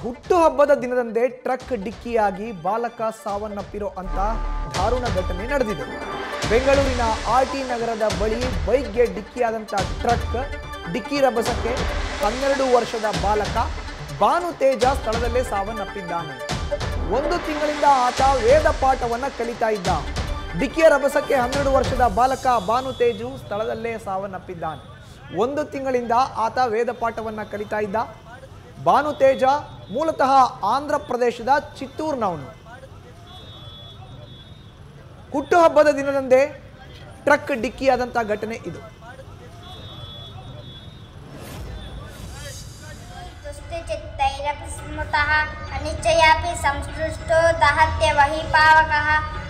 ಹುಟ್ಟುಹಬ್ಬದ ದಿನದಂದೇ ಟ್ರಕ್ ಡಿಕ್ಕಿಯಾಗಿ ಬಾಲಕ ಸಾವನ್ನಪ್ಪಿರೋ ಅಂತ ದಾರುಣ ಘಟನೆ ನಡೆದಿದೆ. ಬೆಂಗಳೂರಿನ ಆರ್ಟಿ ನಗರದ ಬಳಿ ಬೈಕ್ಗೆ ಡಿಕ್ಕಿಯಾದಂಥ ಟ್ರಕ್ ಡಿಕ್ಕಿ ರಭಸಕ್ಕೆ 12 ವರ್ಷದ ಬಾಲಕ ಭಾನು ತೇಜ ಸ್ಥಳದಲ್ಲೇ ಸಾವನ್ನಪ್ಪಿದ್ದಾನೆ. 1 ತಿಂಗಳಿಂದ ಆತ ವೇದ ಪಾಠವನ್ನ ಕಲಿತಾ ಇದ್ದ. ಡಿಕ್ಕಿಯ ರಭಸಕ್ಕೆ 12 ವರ್ಷದ ಬಾಲಕ ಭಾನು ತೇಜು ಸ್ಥಳದಲ್ಲೇ ಸಾವನ್ನಪ್ಪಿದ್ದಾನೆ. 1 ತಿಂಗಳಿಂದ ಆತ ವೇದ ಪಾಠವನ್ನ ಕಲಿತಾ ಇದ್ದ. ಭಾನು ತೇಜ ಮೂಲತಃ ಆಂಧ್ರ ಪ್ರದೇಶದ ಚಿತ್ತೂರಿನವನು. ಹುಟ್ಟುಹಬ್ಬದ ದಿನದಂದೇ ಟ್ರಕ್ ಡಿಕ್ಕಿಯಾದಂಥ ಘಟನೆ ಇದು. ಅನಿಶ್ಚಯಾಪಿ ಸಂಸೃಷ್ಟೋ ದಹತ್ಯ ವಹಿ ಪಾವಕಃ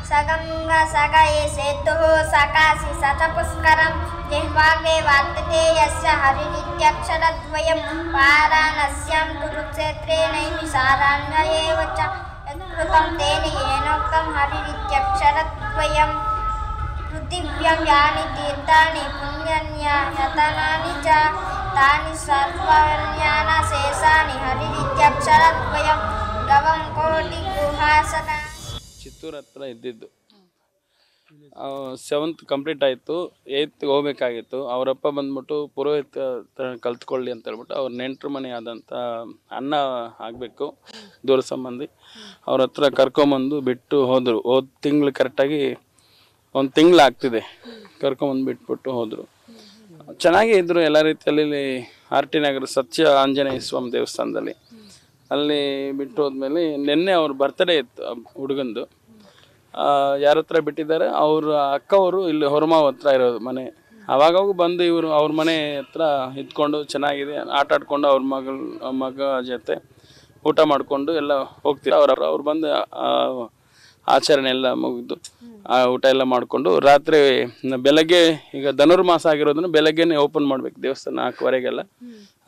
ಸಗಂಗಾ ಸಗಯೇ ಸೇತುಃ ಸಕಾಸಿ ಸತಪುಷ್ಕರಂ ಜಿಹ್ವಾಗ್ರೇ ವಾರ್ತತೆ ಯಸ್ಯ ಹರಿರಿತ್ಯಕ್ಷರದ್ವಯಂ ವಾರಾಣಸ್ಯಾಂ ಕುರುಕ್ಷೇತ್ರೇ ನೈಮಿಷಾರಣ್ಯೇವ ಚ ಯತ್ಕೃತಂ ತೇನ ಏನೋಕ್ತಂ ಹರಿರಿತ್ಯಕ್ಷರದ್ವಯಂ ಪೃಥಿವ್ಯಾಂ ಯಾನಿ ತೀರ್ಥಾನಿ ಪುಣ್ಯಾನ್ಯತನಾನಿ ಚ ತಾನಿ ಸರ್ವಣ್ಯಾನ ಶೇಷಾನಿ ಹರಿರಿತ್ಯಕ್ಷರದ್ವಯಂ ಗವಂ ಕೋಟಿ ಗುಹಾಸನ. ಚಿತ್ತೂರು ಹತ್ರ ಇದ್ದಿದ್ದು. 7th ಕಂಪ್ಲೀಟ್ ಆಯಿತು, 8th ಹೋಗ್ಬೇಕಾಗಿತ್ತು. ಅವರಪ್ಪ ಬಂದ್ಬಿಟ್ಟು ಪುರೋಹಿತ ಕಲ್ತ್ಕೊಳ್ಳಿ ಅಂತ ಹೇಳ್ಬಿಟ್ಟು ಅವ್ರ ನೆಂಟ್ರ ಮನೆ ಆದಂಥ ಅನ್ನ ಆಗಬೇಕು ದೂರ ಸಂಬಂಧಿ ಅವ್ರ ಹತ್ರ ಕರ್ಕೊಂಬಂದು ಬಿಟ್ಟು ಹೋದರು. ಹೋದ ತಿಂಗಳು ಕರೆಕ್ಟಾಗಿ 1 ತಿಂಗಳು ಆಗ್ತಿದೆ ಕರ್ಕೊಂಬಂದು ಬಿಟ್ಬಿಟ್ಟು ಹೋದರು. ಚೆನ್ನಾಗೇ ಇದ್ದರು ಎಲ್ಲ ರೀತಿಯಲ್ಲಿ. ಆರ್ಟಿ ನಗರ ಸತ್ಯ ಆಂಜನೇಯ ಸ್ವಾಮಿ ದೇವಸ್ಥಾನದಲ್ಲಿ ಅಲ್ಲಿ ಬಿಟ್ಟು ಹೋದ್ಮೇಲೆ ನಿನ್ನೆ ಅವ್ರ ಬರ್ತ್ಡೇ ಇತ್ತು ಹುಡುಗಂದು. ಯಾರ ಹತ್ರ ಬಿಟ್ಟಿದ್ದಾರೆ, ಅವ್ರ ಅಕ್ಕವರು ಇಲ್ಲಿ ಹೊರಮಾವ್ ಹತ್ರ ಇರೋದು ಮನೆ. ಆವಾಗಾಗ ಬಂದು ಇವರು ಅವ್ರ ಮನೆ ಹತ್ರ ಇದ್ಕೊಂಡು ಚೆನ್ನಾಗಿದೆ ಆಟ ಆಡ್ಕೊಂಡು ಅವ್ರ ಮಗ ಜೊತೆ ಊಟ ಮಾಡಿಕೊಂಡು ಎಲ್ಲ ಹೋಗ್ತೀವಿ. ಅವ್ರು ಬಂದು ಆಚರಣೆ ಎಲ್ಲ ಮುಗಿದು ಊಟ ಎಲ್ಲ ಮಾಡಿಕೊಂಡು ರಾತ್ರಿ ಬೆಳಗ್ಗೆ, ಈಗ ಧನುರ್ಮಾಸ ಆಗಿರೋದನ್ನು ಬೆಳಗ್ಗೆನೇ ಓಪನ್ ಮಾಡ್ಬೇಕು ದೇವಸ್ಥಾನ 4:15ಗೆಲ್ಲ.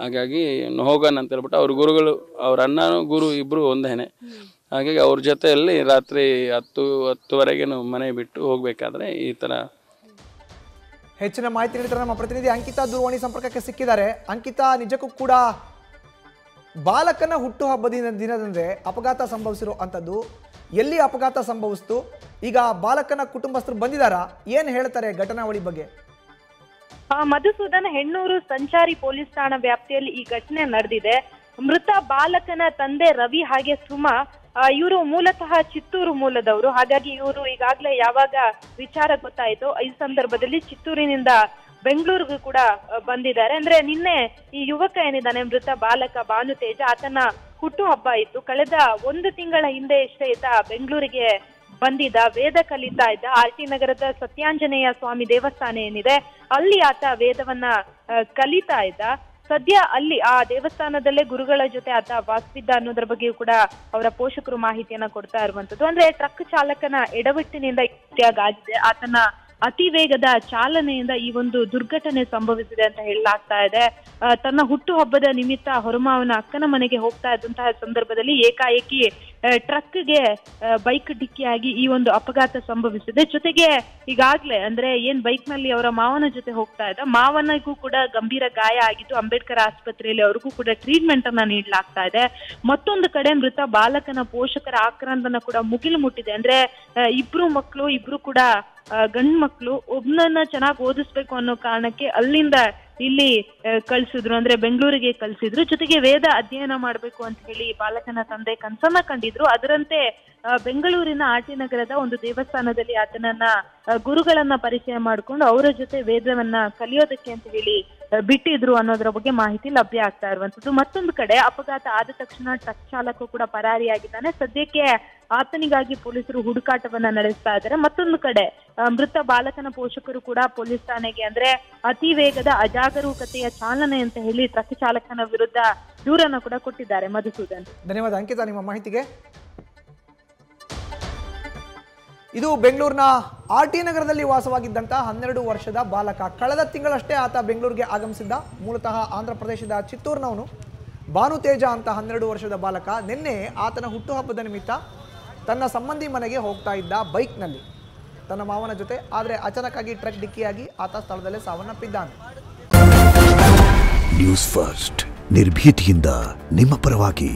ಹಾಗಾಗಿ ಹೋಗೋಣ ಅಂತ ಹೇಳ್ಬಿಟ್ಟು ಅವ್ರ ಗುರುಗಳು, ಅವ್ರ ಅಣ್ಣನೂ ಗುರು ಇಬ್ಬರು ಒಂದೇನೆ. ಹಾಗಾಗಿ ಅವ್ರ ಜೊತೆಯಲ್ಲಿ ರಾತ್ರಿ 10-10:30 ಮನೆ ಬಿಟ್ಟು ಹೋಗ್ಬೇಕಾದ್ರೆ ಈ ಥರ. ಹೆಚ್ಚಿನ ಮಾಹಿತಿ ನೀಡಿದರೆ ನಮ್ಮ ಪ್ರತಿನಿಧಿ ಅಂಕಿತಾ ದೂರವಾಣಿ ಸಂಪರ್ಕಕ್ಕೆ ಸಿಕ್ಕಿದ್ದಾರೆ. ಅಂಕಿತಾ, ನಿಜಕ್ಕೂ ಕೂಡ ಬಾಲಕನ ಹುಟ್ಟುಹಬ್ಬದ ದಿನದಂದೇ ಅಪಘಾತ ಸಂಭವಿಸಿರೋ ಅಂಥದ್ದು. ಎಲ್ಲಿ ಅಪಘಾತ ಸಂಭವಿಸ್ತು? ಈಗ ಬಾಲಕನ ಕುಟುಂಬಸ್ಥರು ಬಂದಿದ್ದಾರಾ? ಏನು ಹೇಳ್ತಾರೆ ಘಟನಾವಳಿ ಬಗ್ಗೆ? ಮಧುಸೂದನ್, ಹೆಣ್ಣೂರು ಸಂಚಾರಿ ಪೊಲೀಸ್ ಠಾಣಾ ವ್ಯಾಪ್ತಿಯಲ್ಲಿ ಈ ಘಟನೆ ನಡೆದಿದೆ. ಮೃತ ಬಾಲಕನ ತಂದೆ ರವಿ ಹಾಗೆ ಸುಮಾ ಇವರು ಮೂಲತಃ ಚಿತ್ತೂರು ಮೂಲದವರು. ಹಾಗಾಗಿ ಇವರು ಈಗಾಗಲೇ ಯಾವಾಗ ವಿಚಾರ ಗೊತ್ತಾಯಿತು ಈ ಸಂದರ್ಭದಲ್ಲಿ ಚಿತ್ತೂರಿನಿಂದ ಬೆಂಗಳೂರಿಗೂ ಕೂಡ ಬಂದಿದ್ದಾರೆ. ಅಂದ್ರೆ ನಿನ್ನೆ ಈ ಯುವಕ ಏನಿದ್ದಾನೆ ಮೃತ ಬಾಲಕ ಭಾನು ತೇಜ, ಆತನ ಹುಟ್ಟುಹಬ್ಬ ಇತ್ತು. ಕಳೆದ 1 ತಿಂಗಳ ಹಿಂದೆ ಎಷ್ಟೇ ಈತ ಬೆಂಗಳೂರಿಗೆ ಬಂದಿದ್ದ, ವೇದ ಕಲಿತಾ ಇದ್ದ. ಆರ್ಟಿ ನಗರದ ಸತ್ಯಾಂಜನೇಯ ಸ್ವಾಮಿ ದೇವಸ್ಥಾನ ಏನಿದೆ ಅಲ್ಲಿ ಆತ ವೇದವನ್ನ ಕಲಿತಾ ಇದ್ದ. ಸದ್ಯ ಅಲ್ಲಿ ಆ ದೇವಸ್ಥಾನದಲ್ಲೇ ಗುರುಗಳ ಜೊತೆ ಆತ ವಾಸವಿದ್ದ ಅನ್ನೋದ್ರ ಬಗ್ಗೆಯೂ ಕೂಡ ಅವರ ಪೋಷಕರು ಮಾಹಿತಿಯನ್ನ ಕೊಡ್ತಾ ಇರುವಂತದ್ದು. ಅಂದ್ರೆ ಟ್ರಕ್ ಚಾಲಕನ ಎಡವಟ್ಟಿನಿಂದ ಆಗಿದೆ. ಆತನ ಅತಿ ವೇಗದ ಚಾಲನೆಯಿಂದ ಈ ಒಂದು ದುರ್ಘಟನೆ ಸಂಭವಿಸಿದೆ ಅಂತ ಹೇಳಲಾಗ್ತಾ ಇದೆ. ತನ್ನ ಹುಟ್ಟುಹಬ್ಬದ ನಿಮಿತ್ತ ಹೊರಮಾವನ ಅಕ್ಕನ ಮನೆಗೆ ಹೋಗ್ತಾ ಇದ್ದಂತಹ ಸಂದರ್ಭದಲ್ಲಿ ಏಕಾಏಕಿ ಟ್ರಕ್ಗೆ ಬೈಕ್ ಡಿಕ್ಕಿಯಾಗಿ ಈ ಒಂದು ಅಪಘಾತ ಸಂಭವಿಸಿದೆ. ಜೊತೆಗೆ ಈಗಾಗ್ಲೇ ಅಂದ್ರೆ ಏನ್ ಬೈಕ್ ನಲ್ಲಿ ಅವರ ಮಾವನ ಜೊತೆ ಹೋಗ್ತಾ ಇದ್ದ, ಮಾವನಿಗೂ ಕೂಡ ಗಂಭೀರ ಗಾಯ ಆಗಿದ್ದು ಅಂಬೇಡ್ಕರ್ ಆಸ್ಪತ್ರೆಯಲ್ಲಿ ಅವ್ರಿಗೂ ಕೂಡ ಟ್ರೀಟ್ಮೆಂಟ್ ಅನ್ನ ನೀಡಲಾಗ್ತಾ ಇದೆ. ಮತ್ತೊಂದು ಕಡೆ ಮೃತ ಬಾಲಕನ ಪೋಷಕರ ಆಕ್ರಂದನ ಕೂಡ ಮುಗಿಲು ಮುಟ್ಟಿದೆ. ಅಂದ್ರೆ ಇಬ್ರು ಮಕ್ಕಳು, ಇಬ್ರು ಕೂಡ ಗಂಡು ಮಕ್ಕಳು. ಒಬ್ನನ್ನ ಚೆನ್ನಾಗಿ ಓದಿಸ್ಬೇಕು ಅನ್ನೋ ಕಾರಣಕ್ಕೆ ಅಲ್ಲಿಂದ ಇಲ್ಲಿ ಕಳ್ಸಿದ್ರು, ಅಂದ್ರೆ ಬೆಂಗಳೂರಿಗೆ ಕಳ್ಸಿದ್ರು. ಜೊತೆಗೆ ವೇದ ಅಧ್ಯಯನ ಮಾಡ್ಬೇಕು ಅಂತ ಹೇಳಿ ಬಾಲಕನ ತಂದೆ ಕನಸನ್ನ ಕಂಡಿದ್ರು. ಅದರಂತೆ ಬೆಂಗಳೂರಿನ ಆರ್ಟಿ ನಗರದ ಒಂದು ದೇವಸ್ಥಾನದಲ್ಲಿ ಆತನನ್ನ ಗುರುಗಳನ್ನ ಪರಿಚಯ ಮಾಡಿಕೊಂಡು ಅವರ ಜೊತೆ ವೇದವನ್ನ ಕಲಿಯೋದಕ್ಕೆ ಅಂತ ಹೇಳಿ ಬಿಟ್ಟಿದ್ರು ಅನ್ನೋದ್ರ ಬಗ್ಗೆ ಮಾಹಿತಿ ಲಭ್ಯ ಆಗ್ತಾ ಇರುವಂತದ್ದು. ಮತ್ತೊಂದು ಕಡೆ ಅಪಘಾತ ಆದ ತಕ್ಷಣ ಟ್ರಕ್ ಚಾಲಕ ಕೂಡ ಪರಾರಿಯಾಗಿದ್ದಾನೆ. ಸದ್ಯಕ್ಕೆ ಆತನಿಗಾಗಿ ಪೊಲೀಸರು ಹುಡುಕಾಟವನ್ನ ನಡೆಸ್ತಾ ಇದ್ದಾರೆ. ಮತ್ತೊಂದು ಕಡೆ ಮೃತ ಬಾಲಕನ ಪೋಷಕರು ಕೂಡ ಪೊಲೀಸ್ ಠಾಣೆಗೆ ಅಂದ್ರೆ ಅತಿ ವೇಗದ ಅಜಾಗರೂಕತೆಯ ಚಾಲನೆ ಅಂತ ಹೇಳಿ ಟ್ರಕ್ ಚಾಲಕನ ವಿರುದ್ಧ ದೂರನ್ನು ಕೂಡ ಕೊಟ್ಟಿದ್ದಾರೆ. ಮಧುಸೂದನ್, ಧನ್ಯವಾದ ಅಂಕಿತಾ ನಿಮ್ಮ ಮಾಹಿತಿಗೆ. ಇದು ಬೆಂಗಳೂರಿನ ಆರ್ಟಿ ನಗರದಲ್ಲಿ ವಾಸವಾಗಿದ್ದಂಥ 12 ವರ್ಷದ ಬಾಲಕ. ಕಳೆದ ತಿಂಗಳಷ್ಟೇ ಆತ ಬೆಂಗಳೂರಿಗೆ ಆಗಮಿಸಿದ್ದ. ಮೂಲತಃ ಆಂಧ್ರ ಪ್ರದೇಶದ ಚಿತ್ತೂರಿನವನು. ಭಾನು ತೇಜ ಅಂತ 12 ವರ್ಷದ ಬಾಲಕ ನಿನ್ನೆ ಆತನ ಹುಟ್ಟುಹಬ್ಬದ ನಿಮಿತ್ತ ತನ್ನ ಸಂಬಂಧಿ ಮನೆಗೆ ಹೋಗ್ತಾ ಇದ್ದ ಬೈಕ್ನಲ್ಲಿ ತನ್ನ ಮಾವನ ಜೊತೆ. ಆದರೆ ಅಚಾನಕ್ಕಾಗಿ ಟ್ರಕ್ ಡಿಕ್ಕಿಯಾಗಿ ಆತ ಸ್ಥಳದಲ್ಲೇ ಸಾವನ್ನಪ್ಪಿದ್ದಾನೆ. ನ್ಯೂಸ್ ಫಸ್ಟ್, ನಿರ್ಭೀತಿಯಿಂದ ನಿಮ್ಮ ಪರವಾಗಿ.